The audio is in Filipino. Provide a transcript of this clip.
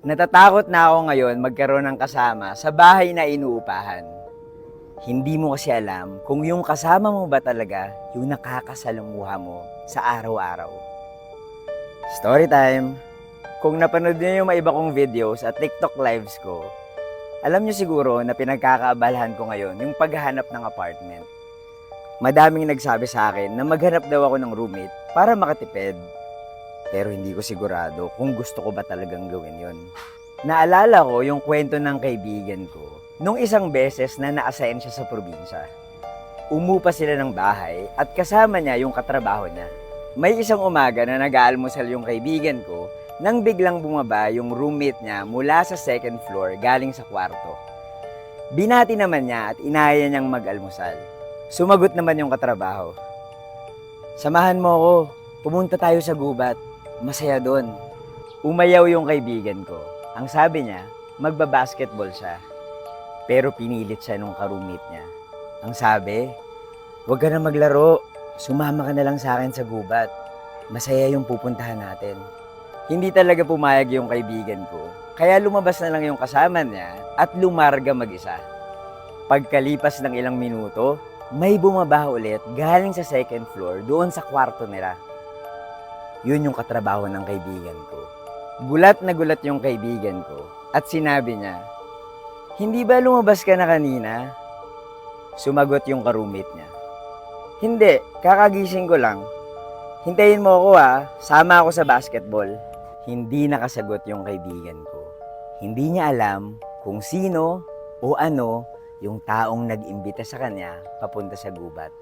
Natatakot na ako ngayon magkaroon ng kasama sa bahay na inuupahan. Hindi mo kasi alam kung yung kasama mo ba talaga yung nakakasalamuha mo sa araw-araw. Story time! Kung napanood niyo yung mga iba kong videos at TikTok lives ko, alam niyo siguro na pinagkakaabalahan ko ngayon yung paghahanap ng apartment. Madaming nagsabi sa akin na maghanap daw ako ng roommate para makatipid. Pero hindi ko sigurado kung gusto ko ba talagang gawin yon. Naalala ko yung kwento ng kaibigan ko nung isang beses na na-assign siya sa probinsya. Umupa sila ng bahay at kasama niya yung katrabaho niya. May isang umaga na nag-aalmusal yung kaibigan ko nang biglang bumaba yung roommate niya mula sa second floor galing sa kwarto. Binati naman niya at inaya niyang mag-almusal. Sumagot naman yung katrabaho. "Samahan mo ako, pumunta tayo sa gubat. Masaya doon." Umayaw yung kaibigan ko. Ang sabi niya, magbabasketball siya. Pero pinilit siya nung ka-roommate niya. Ang sabi, "Huwag ka na maglaro. Sumama ka na lang sa akin sa gubat. Masaya yung pupuntahan natin." Hindi talaga pumayag yung kaibigan ko. Kaya lumabas na lang yung kasama niya at lumarga mag-isa. Pagkalipas ng ilang minuto, may bumaba ulit galing sa second floor doon sa kwarto nila. Yun yung katrabaho ng kaibigan ko. Gulat na gulat yung kaibigan ko at sinabi niya, "Hindi ba lumabas ka na kanina?" Sumagot yung ka-roommate niya, "Hindi, kakagising ko lang. Hintayin mo ako sama ako sa basketball." Hindi nakasagot yung kaibigan ko. Hindi niya alam kung sino o ano yung taong nag-imbita sa kanya papunta sa gubat.